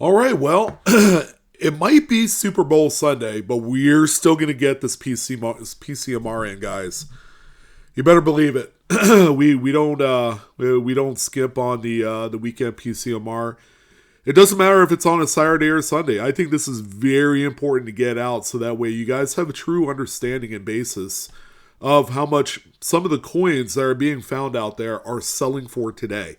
All right, well, it might be Super Bowl Sunday, but we're still going to get this PCMR in, guys. You better believe it. we don't skip on the weekend PCMR. It doesn't matter if it's on a Saturday or Sunday. I think this is very important to get out so that way you guys have a true understanding and basis of how much some of the coins that are being found out there are selling for today.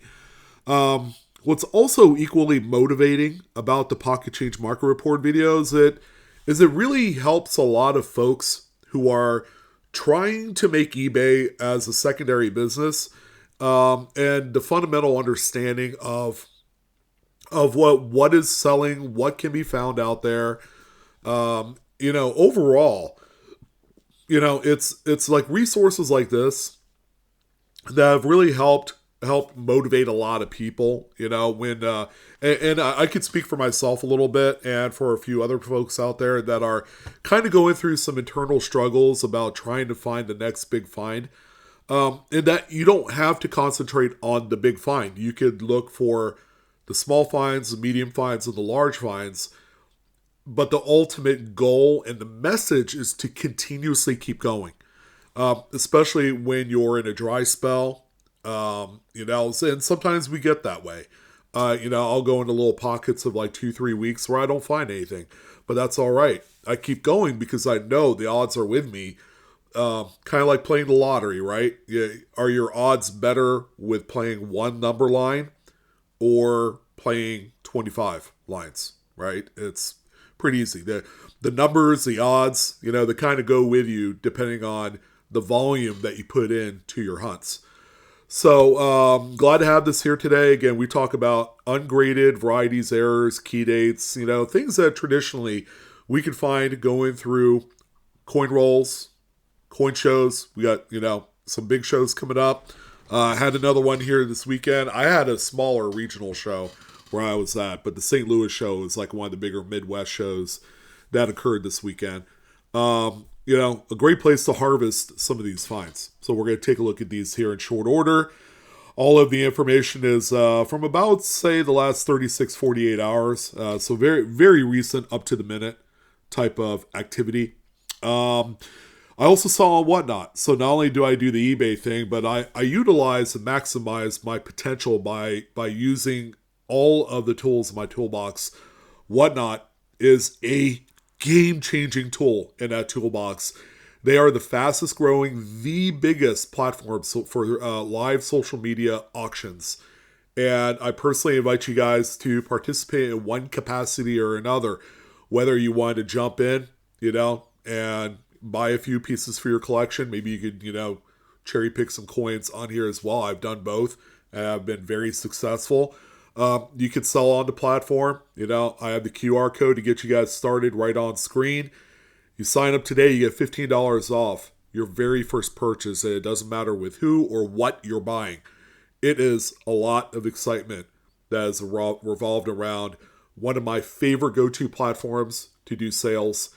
What's also equally motivating about the Pocket Change Market Report videos it really helps a lot of folks who are trying to make eBay as a secondary business, and the fundamental understanding of what is selling, what can be found out there. Overall, it's like resources like this that have really helped motivate a lot of people. When and I could speak for myself a little bit and for a few other folks out there that are kind of going through some internal struggles about trying to find the next big find. And that you don't have to concentrate on the big find. You could look for the small finds, the medium finds, and the large finds. But the ultimate goal and the message is to continuously keep going, especially when you're in a dry spell. And sometimes we get that way. I'll go into little pockets of like 2-3 weeks where I don't find anything, but that's all right. I keep going because I know the odds are with me. Kind of like playing the lottery, right? Yeah, are your odds better with playing one number line or playing 25 lines, right? It's pretty easy. The numbers, the odds, they kind of go with you depending on the volume that you put in to your hunts. So glad to have this here today. Again, we talk about ungraded varieties, errors, key dates, things that traditionally we can find going through coin rolls, coin shows. We got, some big shows coming up. I had another one here this weekend. I had a smaller regional show where I was at, but the St. Louis show is like one of the bigger Midwest shows that occurred this weekend. A great place to harvest some of these finds. So we're going to take a look at these here in short order. All of the information is from about, say, the last 36, 48 hours. So very, very recent, up to the minute type of activity. I also saw on Whatnot. So not only do I do the eBay thing, but I utilize and maximize my potential by using all of the tools in my toolbox. Whatnot is a game-changing tool in that toolbox. They are the fastest growing, the biggest platform for live social media auctions. And I personally invite you guys to participate in one capacity or another, whether you want to jump in, and buy a few pieces for your collection. Maybe you could, cherry pick some coins on here as well. I've done both and I've been very successful. You can sell on the platform. I have the QR code to get you guys started right on screen. You sign up today, you get $15 off your very first purchase. And it doesn't matter with who or what you're buying. It is a lot of excitement that has revolved around one of my favorite go-to platforms to do sales.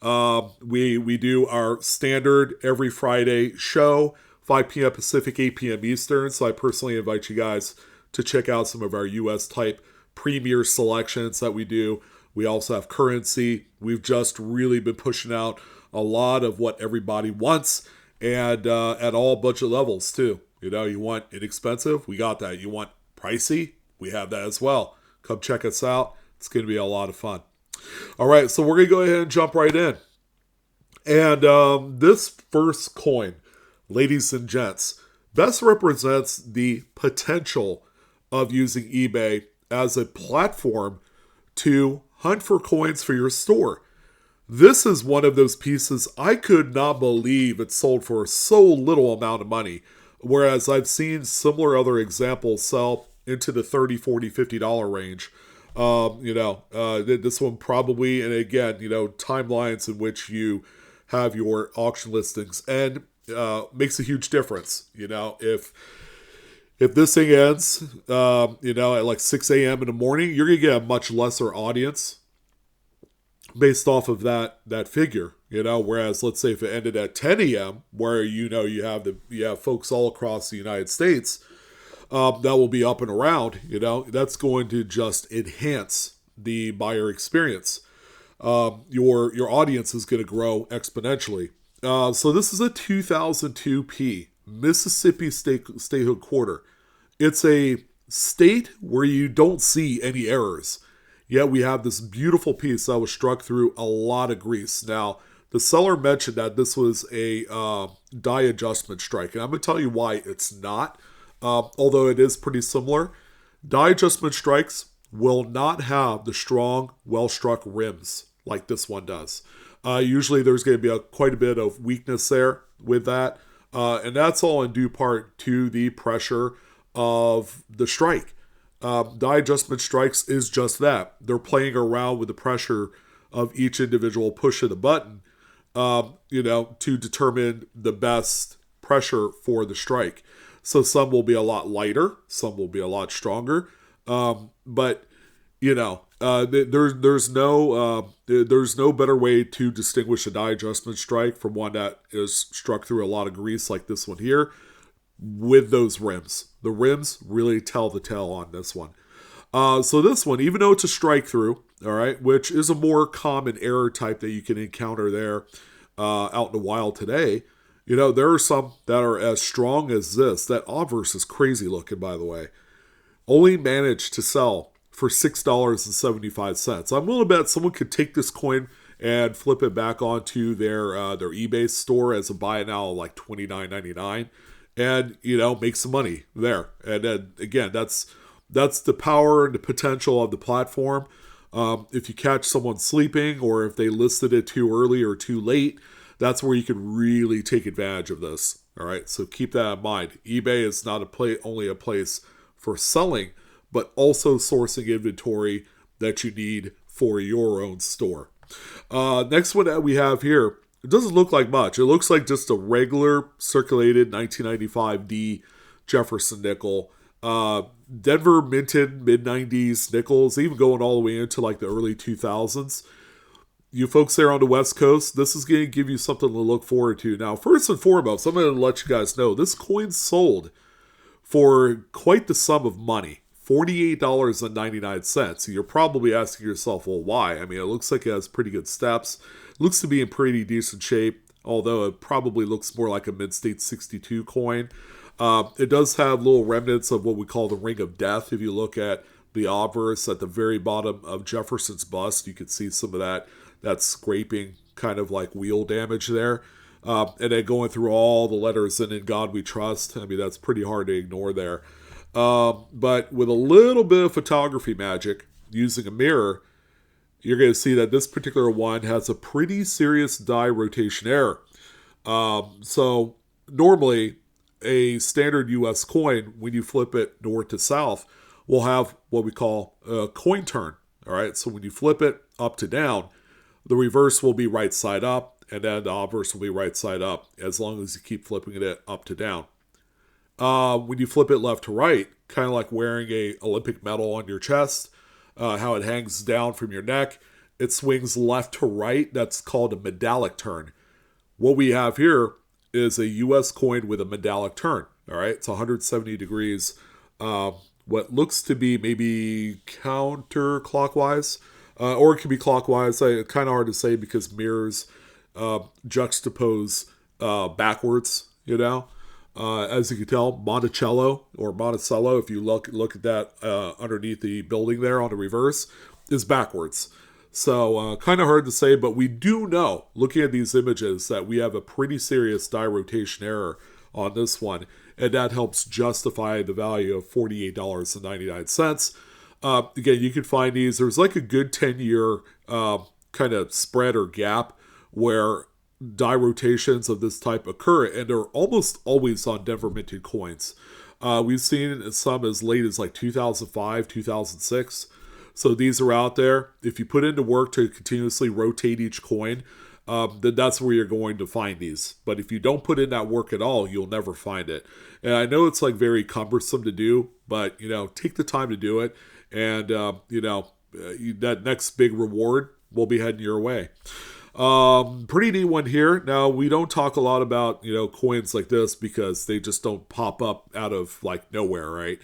We do our standard every Friday show, 5 p.m. Pacific, 8 p.m. Eastern. So I personally invite you guys to check out some of our US type premier selections that we do. We also have currency. We've just really been pushing out a lot of what everybody wants, and at all budget levels too. You want inexpensive? We got that. You want pricey? We have that as well. Come check us out. It's going to be a lot of fun. All right, so we're going to go ahead and jump right in. And this first coin, ladies and gents, best represents the potential of using eBay as a platform to hunt for coins for your store. This is one of those pieces I could not believe it sold for so little amount of money, whereas I've seen similar other examples sell into the $30, $40, $50 range. This one probably, and again, timelines in which you have your auction listings, and makes a huge difference. If this thing ends, at like 6 a.m. in the morning, you're going to get a much lesser audience based off of that figure. Whereas let's say if it ended at 10 a.m., where you have folks all across the United States that will be up and around, that's going to just enhance the buyer experience. Your audience is going to grow exponentially. So this is a 2002 Mississippi statehood quarter. It's a state where you don't see any errors. Yet we have this beautiful piece that was struck through a lot of grease. Now, the seller mentioned that this was a die adjustment strike, and I'm going to tell you why it's not, although it is pretty similar. Die adjustment strikes will not have the strong, well-struck rims like this one does. Usually there's going to be quite a bit of weakness there with that, and that's all in due part to the pressure of the strike. Die adjustment strikes is just that. They're playing around with the pressure of each individual push of the button, to determine the best pressure for the strike. So some will be a lot lighter, some will be a lot stronger, but there's no better way to distinguish a die adjustment strike from one that is struck through a lot of grease like this one here with those rims. The rims really tell the tale on this one. So this one, even though it's a strike through, all right, which is a more common error type that you can encounter there out in the wild today, there are some that are as strong as this. That obverse is crazy looking, by the way. Only managed to sell for $6.75. I'm willing to bet someone could take this coin and flip it back onto their eBay store as a buy it now, like $29.99, and make some money there. And then again, that's the power and the potential of the platform. If you catch someone sleeping, or if they listed it too early or too late, that's where you can really take advantage of this. All right, so keep that in mind. eBay is not only a place for selling, but also sourcing inventory that you need for your own store. Next one that we have here, it doesn't look like much. It looks like just a regular circulated 1995 D Jefferson nickel. Denver minted mid-90s nickels, even going all the way into like the early 2000s. You folks there on the West Coast, this is going to give you something to look forward to. Now, first and foremost, I'm going to let you guys know, this coin sold for quite the sum of money, $48.99. You're probably asking yourself, well, why? I mean, it looks like it has pretty good steps. It looks to be in pretty decent shape, although it probably looks more like a Mid-State 62 coin. It does have little remnants of what we call the Ring of Death. If you look at the obverse at the very bottom of Jefferson's bust, you can see some of that scraping, kind of like wheel damage there. And then going through all the letters and In God We Trust. I mean, that's pretty hard to ignore there. But with a little bit of photography magic, using a mirror, you're going to see that this particular one has a pretty serious die rotation error. So normally, a standard US coin, when you flip it north to south, will have what we call a coin turn. All right, so when you flip it up to down, the reverse will be right side up, and then the obverse will be right side up, as long as you keep flipping it up to down. When you flip it left to right, kind of like wearing a Olympic medal on your chest, how it hangs down from your neck, it swings left to right. That's called a medallic turn. What we have here is a US coin with a medallic turn. All right, it's 170 degrees. What looks to be maybe counterclockwise, or it could be clockwise. It's kind of hard to say because mirrors juxtapose backwards, As you can tell, Monticello, if you look at that underneath the building there on the reverse, is backwards. So kind of hard to say, but we do know, looking at these images, that we have a pretty serious die rotation error on this one, and that helps justify the value of $48.99. Again, you can find these. There's like a good 10-year kind of spread or gap where die rotations of this type occur, and they're almost always on Denver minted coins. We've seen some as late as like 2005, 2006. So these are out there. If you put into work to continuously rotate each coin, then that's where you're going to find these. But if you don't put in that work at all, you'll never find it. And I know it's like very cumbersome to do, but take the time to do it, and that next big reward will be heading your way. Pretty neat one here. Now, we don't talk a lot about coins like this because they just don't pop up out of like nowhere, right?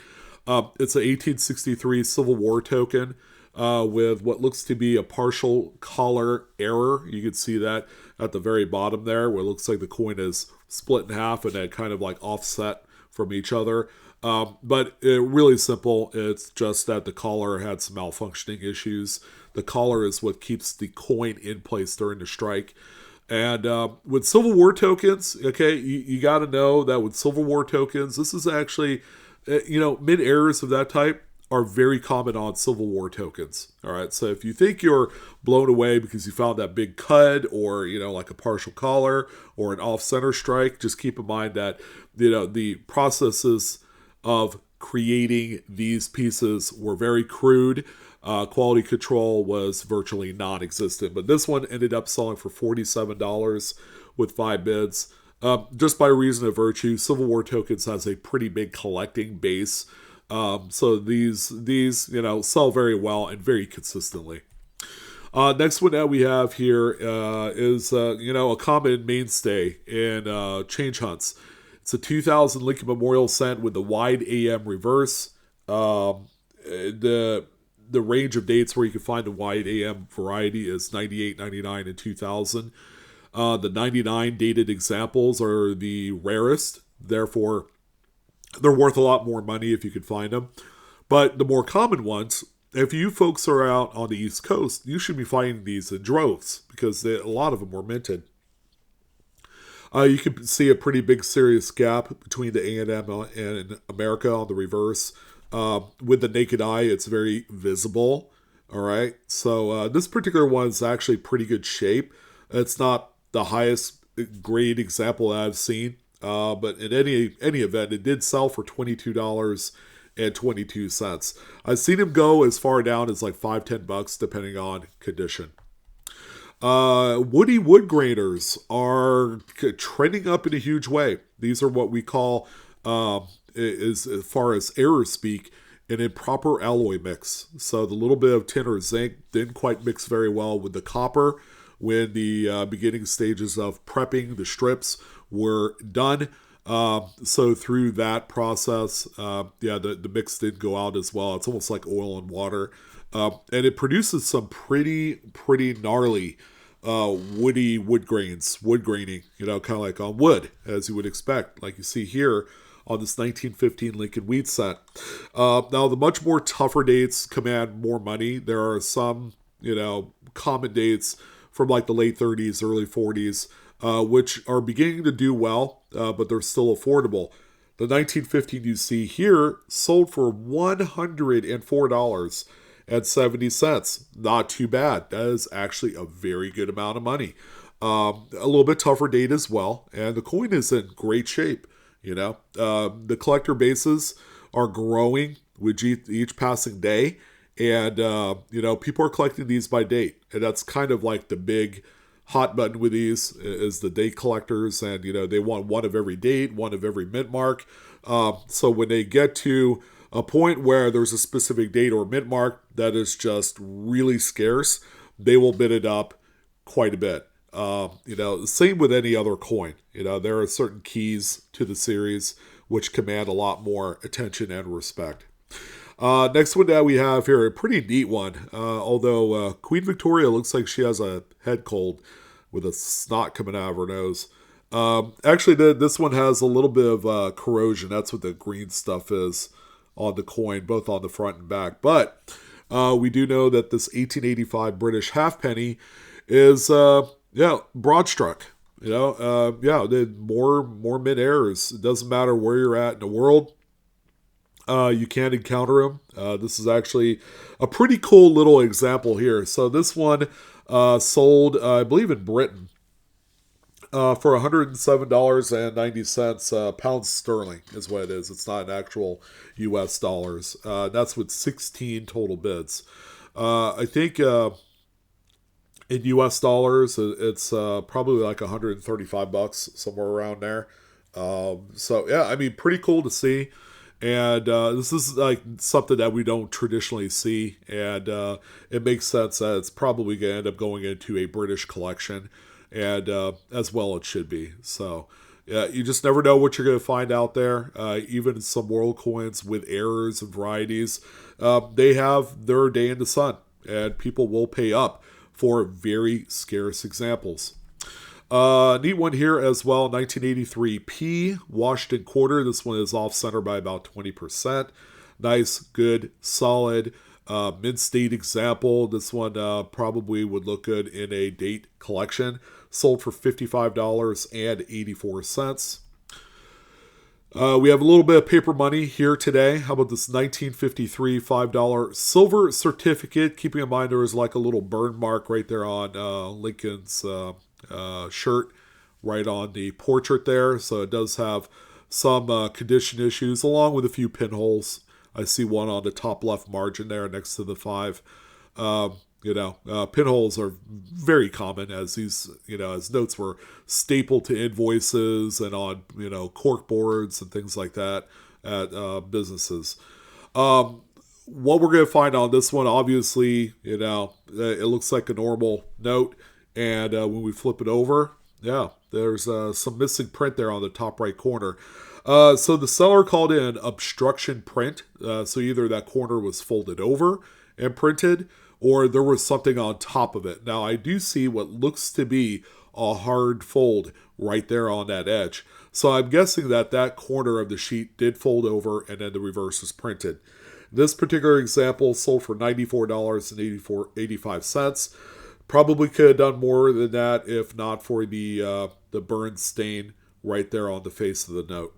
It's an 1863 Civil War token. with what looks to be a partial collar error. You can see that at the very bottom there, where it looks like the coin is split in half and then kind of like offset from each other. But really simple. It's just that the collar had some malfunctioning issues. The collar is what keeps the coin in place during the strike. And with Civil War tokens, okay, you got to know that with Civil War tokens, this is actually, mid errors of that type are very common on Civil War tokens. All right, so if you think you're blown away because you found that big cut or, like a partial collar or an off-center strike, just keep in mind that, the processes of creating these pieces were very crude. Quality control was virtually non-existent, but this one ended up selling for $47 with 5 bids. Just by reason of virtue, Civil War tokens has a pretty big collecting base. So these sell very well and very consistently. Next one that we have here is a common mainstay in change hunts. It's a 2000 Lincoln Memorial cent with the wide AM reverse. The range of dates where you can find the wide AM variety is 98, 99, and 2000. The 99 dated examples are the rarest. Therefore, they're worth a lot more money if you can find them. But the more common ones, if you folks are out on the East Coast, you should be finding these in droves because a lot of them were minted. You can see a pretty big serious gap between the A&M and America on the reverse. With the naked eye, it's very visible. All right. So this particular one is actually pretty good shape. It's not the highest grade example I've seen. But in any event, it did sell for $22.22. I've seen him go as far down as like $5-10 depending on condition. Woody wood grainers are trending up in a huge way. These are what we call, as far as error speak, an improper alloy mix. So the little bit of tin or zinc didn't quite mix very well with the copper when the beginning stages of prepping the strips were done. So through that process, the mix did go out as well. It's almost like oil and water. And it produces some pretty gnarly woody wood graining, kind of like on wood, as you would expect, like you see here on this 1915 Lincoln Wheat set. Now, the much more tougher dates command more money. There are some, common dates from like the late 30s, early 40s, which are beginning to do well, but they're still affordable. The 1915 you see here sold for $104.70. Not too bad. That is actually a very good amount of money. A little bit tougher date as well, and the coin is in great shape. The collector bases are growing with each passing day, and people are collecting these by date, and that's kind of like the big hot button with these is the date collectors, and they want one of every date, one of every mint mark. So when they get to a point where there's a specific date or mint mark that is just really scarce, they will bid it up quite a bit. Same with any other coin. There are certain keys to the series which command a lot more attention and respect. Next one that we have here, a pretty neat one. Although Queen Victoria looks like she has a head cold with a snot coming out of her nose. Actually, this one has a little bit of corrosion. That's what the green stuff is on the coin, both on the front and back. But we do know that this 1885 British halfpenny is, broad struck. More mid errors. It doesn't matter where you're at in the world. You can encounter them. This is actually a pretty cool little example here. So this one sold, I believe, in Britain for $107.90 pounds sterling is what it is. It's not an actual U.S. dollars. That's with 16 total bids. I think in U.S. dollars, it's probably like $135, somewhere around there. Pretty cool to see. And this is like something that we don't traditionally see, and it makes sense that it's probably going to end up going into a British collection, and as well it should be. So you just never know what you're going to find out there. Even some world coins with errors and varieties, they have their day in the sun. and people will pay up for very scarce examples. Neat one here as well, 1983 P, Washington Quarter. This one is off-center by about 20%. Nice, good, solid, mid-state example. This one probably would look good in a date collection. Sold for $55.84. We have a little bit of paper money here today. How about this 1953 $5 silver certificate? Keeping in mind there was like a little burn mark right there on Lincoln's shirt, right on the portrait there. So it does have some condition issues, along with a few pinholes. I see one on the top left margin there next to the 5. Pinholes are very common, as these, as notes were stapled to invoices and on, cork boards and things like that at businesses. What we're going to find on this one, obviously, it looks like a normal note. And when we flip it over, there's some missing print there on the top right corner. So the seller called in obstruction print. So either that corner was folded over and printed, or there was something on top of it. Now, I do see what looks to be a hard fold right there on that edge. So I'm guessing that corner of the sheet did fold over and then the reverse is printed. This particular example sold for $94.85. Probably could have done more than that if not for the burn stain right there on the face of the note.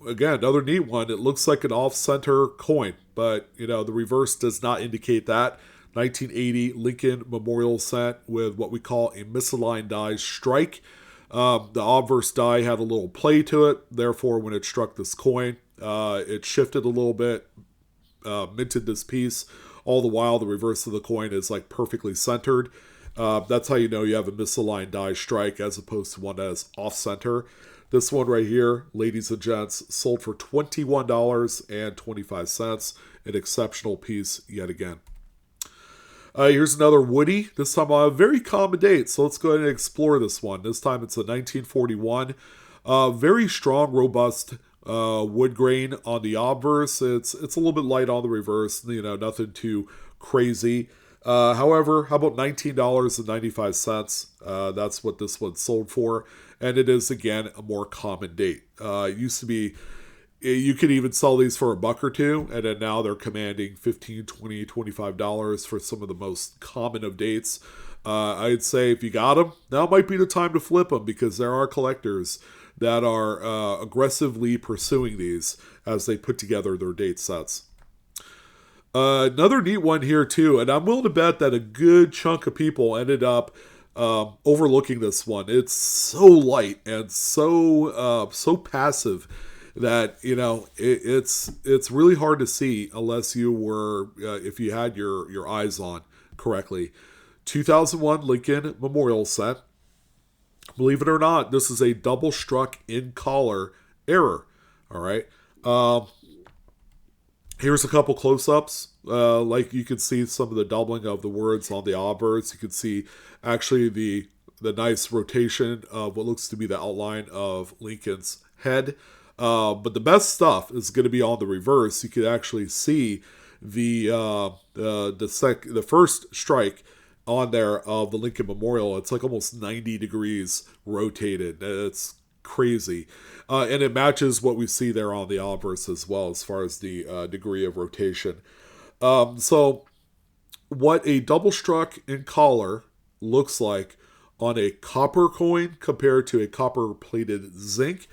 Again, another neat one. It looks like an off-center coin, but, the reverse does not indicate that. 1980 Lincoln Memorial Cent with what we call a misaligned die strike. The obverse die had a little play to it. Therefore, when it struck this coin, it shifted a little bit, minted this piece. All the while, the reverse of the coin is like perfectly centered. That's how you know you have a misaligned die strike as opposed to one that is off-center. This one right here, ladies and gents, sold for $21.25. An exceptional piece yet again. Here's another Woody. This time on a very common date, so let's go ahead and explore this one. This time it's a 1941. Very strong, robust wood grain on the obverse. It's a little bit light on the reverse. Nothing too crazy. However, how about $19.95? That's what this one sold for. And it is, again, a more common date. It used to be, you could even sell these for $1 or $2, and then now they're commanding $15, $20, $25 for some of the most common of dates. I'd say if you got them, now might be the time to flip them, because there are collectors that are aggressively pursuing these as they put together their date sets. Another neat one here too, and I'm willing to bet that a good chunk of people ended up overlooking this one. It's so light and so passive that it's really hard to see unless you were if you had your eyes on correctly. 2001 Lincoln Memorial Cent. Believe it or not, this is a double struck in collar error. All right. Here's a couple close-ups. Like you can see some of the doubling of the words on the obverse. You can see actually the nice rotation of what looks to be the outline of Lincoln's head. But the best stuff is going to be on the reverse. You can actually see the first strike on there of the Lincoln Memorial. It's like almost 90 degrees rotated. It's crazy. And it matches what we see there on the obverse as well as far as the degree of rotation. So what a double struck in collar looks like on a copper coin compared to a copper plated zinc,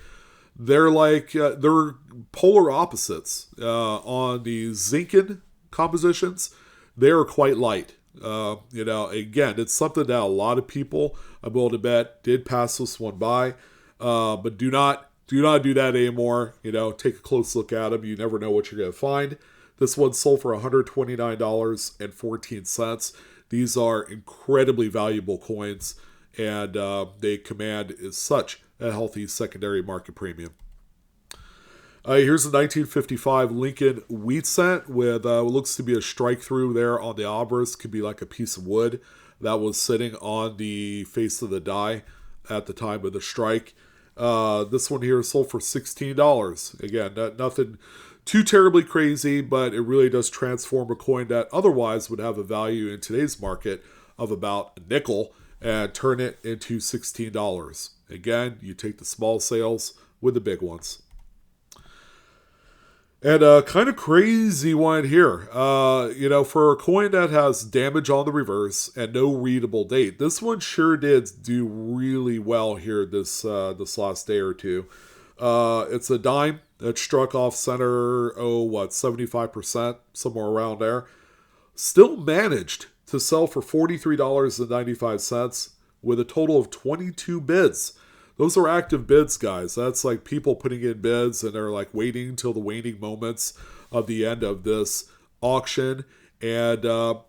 they're they're polar opposites. On the zinken compositions, they are quite light. Again, it's something that a lot of people, I'm willing to bet, did pass this one by. But do not do that anymore. Take a close look at them. You never know what you're going to find. This one sold for $129.14. These are incredibly valuable coins, and they command such a healthy secondary market premium. Here's the 1955 Lincoln Wheat Cent with what looks to be a strike through there on the obverse. Could be like a piece of wood that was sitting on the face of the die at the time of the strike. This one here sold for $16. Again, nothing too terribly crazy, but it really does transform a coin that otherwise would have a value in today's market of about a nickel and turn it into $16. Again, you take the small sales with the big ones. And a kind of crazy one here. For a coin that has damage on the reverse and no readable date, this one sure did do really well here this last day or two. It's a dime that struck off center, 75%, somewhere around there. Still managed to sell for $43.95 with a total of 22 bids. Those are active bids, guys. That's like people putting in bids and they're like waiting until the waning moments of the end of this auction. And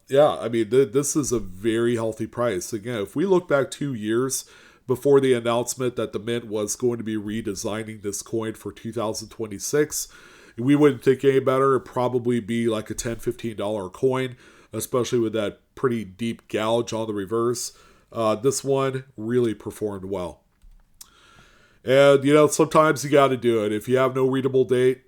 this is a very healthy price. Again, if we look back 2 years before the announcement that the Mint was going to be redesigning this coin for 2026, we wouldn't think any better. It'd probably be like a $10, $15 coin, especially with that pretty deep gouge on the reverse. This one really performed well. And, sometimes you got to do it. If you have no readable date,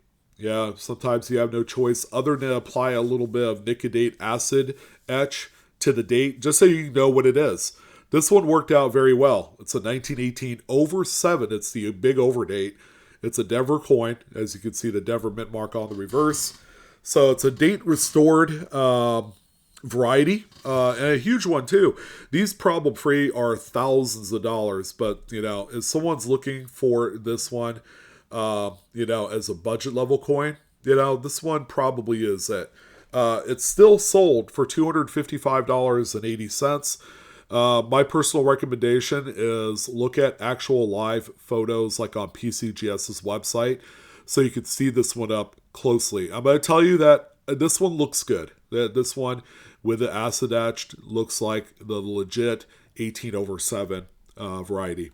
sometimes you have no choice other than apply a little bit of nicodate acid etch to the date, just so you know what it is. This one worked out very well. It's a 1918 over 7. It's the big over date. It's a Denver coin, as you can see the Denver mint mark on the reverse. So it's a date restored variety, and a huge one too. These problem-free are thousands of dollars, but if someone's looking for this one, as a budget level coin, this one probably is it. It's still sold for $255.80. My personal recommendation is look at actual live photos like on PCGS's website so you can see this one up closely. I'm going to tell you that this one looks good. This one with the acid etched looks like the legit 18 over 7 variety.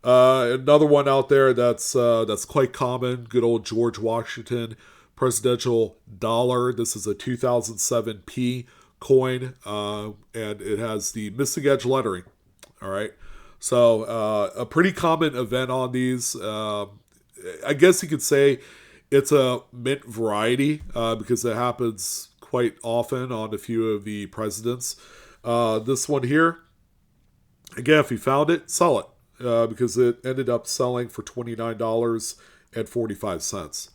Another one out there that's quite common, good old George Washington presidential dollar. This is a 2007 P coin, and it has the missing edge lettering. All right, so a pretty common event on these. I guess you could say it's a mint variety because it happens quite often on a few of the presidents. This one here, again, if you found it, sell it because it ended up selling for $29.45.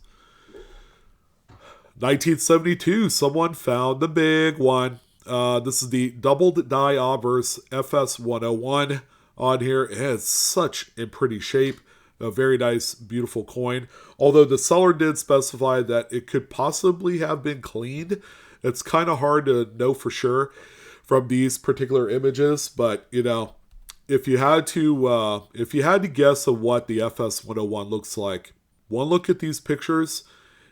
1972, someone found the big one. This is the doubled die obverse FS101 on here. It has such in pretty shape. A very nice, beautiful coin. Although the seller did specify that it could possibly have been cleaned. It's kind of hard to know for sure from these particular images. But, if you had to guess of what the FS101 looks like, one look at these pictures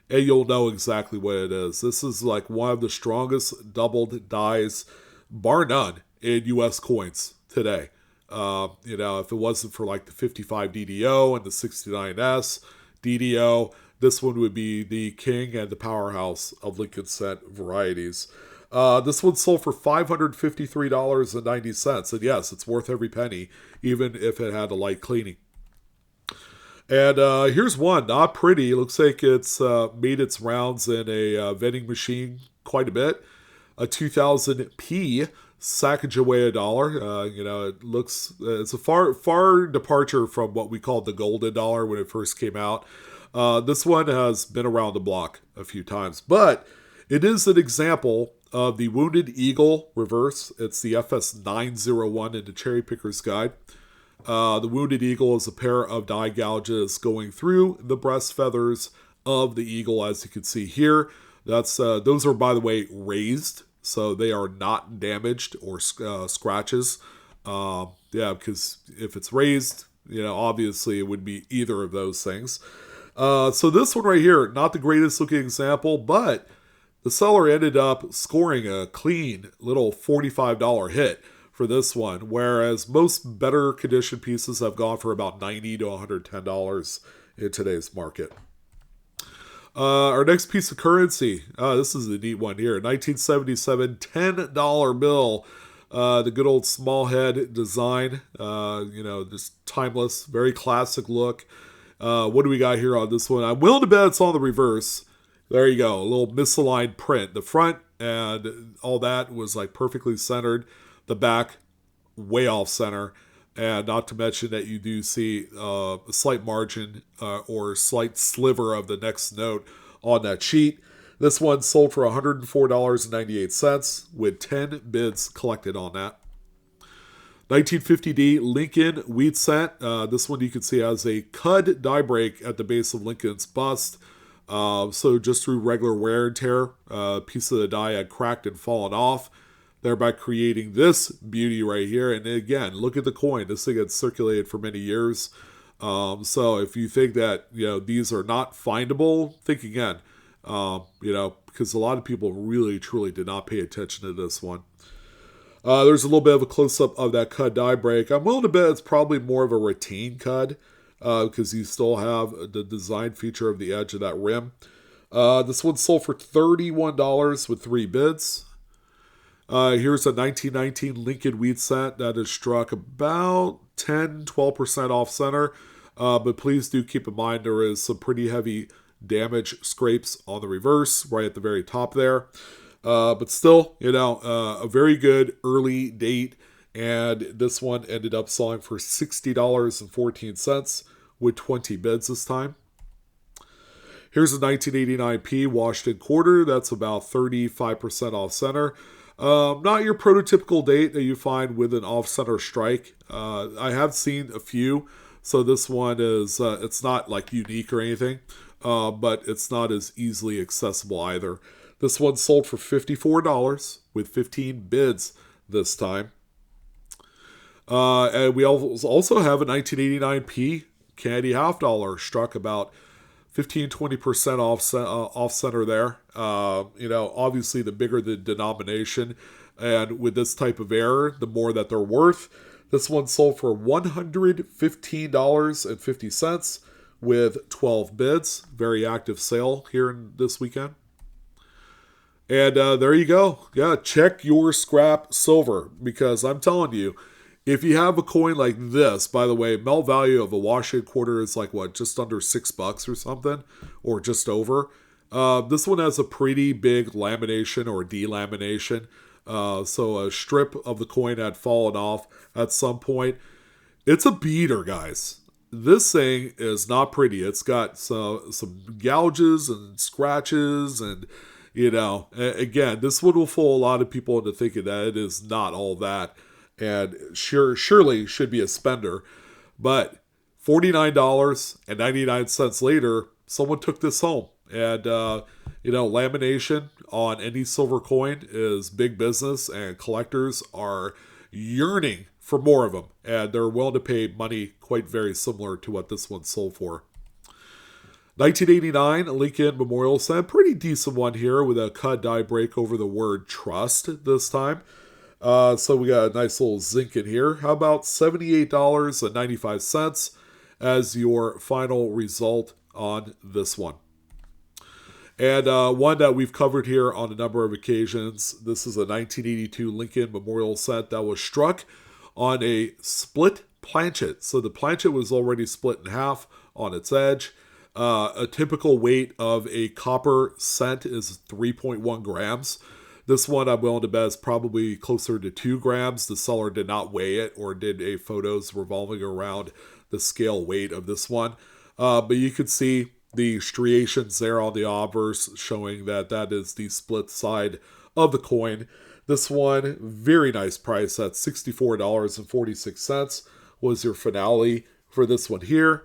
and you'll know exactly what it is. This is like one of the strongest doubled dies, bar none, in U.S. coins today. If it wasn't for like the 55 DDO and the 69S DDO, this one would be the king and the powerhouse of Lincoln cent varieties. This one sold for $553.90. And yes, it's worth every penny, even if it had a light cleaning. And here's one, not pretty. It looks like it's made its rounds in a vending machine quite a bit. A 2000p Sacagawea dollar. It looks, it's a far departure from what we called the golden dollar when it first came out. This one has been around the block a few times, but it is an example of the Wounded Eagle reverse. It's the FS901 in the Cherry Picker's Guide. The Wounded Eagle is a pair of die gouges going through the breast feathers of the eagle, as you can see here. Those are, by the way, raised, so they are not damaged or scratches. Because if it's raised, obviously it would be either of those things. So this one right here, not the greatest looking example, but the seller ended up scoring a clean little $45 hit for this one, whereas most better condition pieces have gone for about $90 to $110 in today's market. Our next piece of currency, this is a neat one here, 1977 $10 bill, the good old small head design, just timeless, very classic look. What do we got here on this one? I'm willing to bet it's on the reverse. There you go. A little misaligned print. The front and all that was like perfectly centered. The back, way off center. And not to mention that you do see a slight margin or slight sliver of the next note on that sheet. This one sold for $104.98 with 10 bids collected on that. 1950D Lincoln Wheat Cent. This one you can see has a cud die break at the base of Lincoln's bust. So just through regular wear and tear, a piece of the die had cracked and fallen off, thereby creating this beauty right here. And again, look at the coin. This thing had circulated for many years. So if you think that these are not findable, think again. Because a lot of people really truly did not pay attention to this one. There's a little bit of a close-up of that cud die break. I'm willing to bet it's probably more of a retained cud because you still have the design feature of the edge of that rim. This one sold for $31 with 3 bids. Here's a 1919 Lincoln Wheat Cent that is struck about 10-12% off center. But please do keep in mind there is some pretty heavy damage scrapes on the reverse right at the very top there. But still, a very good early date. And this one ended up selling for $60.14 with 20 bids this time. Here's a 1989P Washington quarter. That's about 35% off center. Not your prototypical date that you find with an off-center strike. I have seen a few. So this one is, it's not like unique or anything. But it's not as easily accessible either. This one sold for $54 with 15 bids this time. And we also have a 1989P Candy half dollar struck about 15-20% off center there. Obviously the bigger the denomination, and with this type of error, the more that they're worth. This one sold for $115.50 with 12 bids. Very active sale here in this weekend. And there you go. Yeah, check your scrap silver, because I'm telling you, if you have a coin like this, by the way, melt value of a Washington quarter is like just under $6 or something, or just over. This one has a pretty big lamination or delamination. So a strip of the coin had fallen off at some point. It's a beater, guys. This thing is not pretty. It's got some gouges and scratches, and again, this one will fool a lot of people into thinking that it is not all that, and surely should be a spender. But $49.99 later, someone took this home, and lamination on any silver coin is big business, and collectors are yearning for more of them, and they're willing to pay money quite very similar to what this one sold for. 1989 Lincoln Memorial Cent, pretty decent one here with a cut die break over the word trust this time. So we got a nice little zinc in here. How about $78.95 as your final result on this one? And one that we've covered here on a number of occasions. This is a 1982 Lincoln Memorial Cent that was struck on a split planchet. So the planchet was already split in half on its edge. A typical weight of a copper cent is 3.1 grams. This one, I'm willing to bet, is probably closer to 2 grams. The seller did not weigh it or did a photos revolving around the scale weight of this one. But you can see the striations there on the obverse showing that that is the split side of the coin. This one, very nice price at $64.46 was your finale for this one here.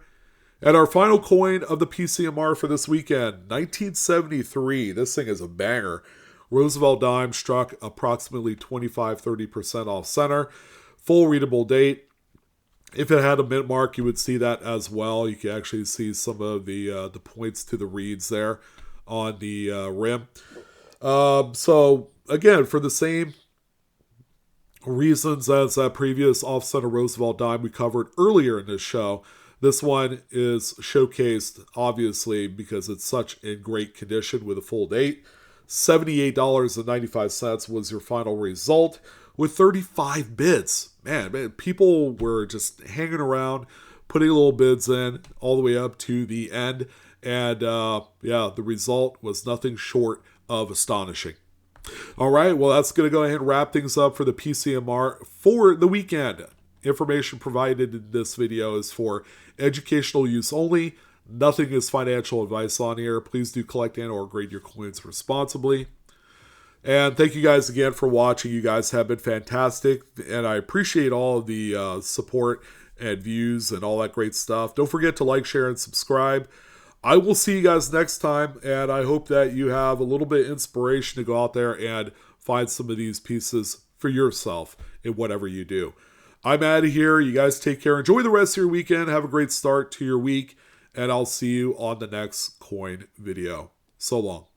And our final coin of the PCMR for this weekend, 1973. This thing is a banger. Roosevelt dime struck approximately 25-30% off center. Full readable date. If it had a mint mark, you would see that as well. You can actually see some of the points to the reeds there on the rim. So again, for the same reasons as that previous off-center Roosevelt dime we covered earlier in this show, this one is showcased, obviously, because it's such in great condition with a full date. $78.95 was your final result with 35 bids. Man, people were just hanging around, putting little bids in all the way up to the end. And yeah, the result was nothing short of astonishing. All right, well, that's going to go ahead and wrap things up for the PCMR for the weekend. Information provided in this video is for educational use only. Nothing is financial advice on here. Please do collect and or grade your coins responsibly. And thank you guys again for watching. You guys have been fantastic, and I appreciate all of the support and views and all that great stuff. Don't forget to like, share, and subscribe. I will see you guys next time, and I hope that you have a little bit of inspiration to go out there and find some of these pieces for yourself in whatever you do. I'm out of here. You guys take care. Enjoy the rest of your weekend. Have a great start to your week, and I'll see you on the next coin video. So long.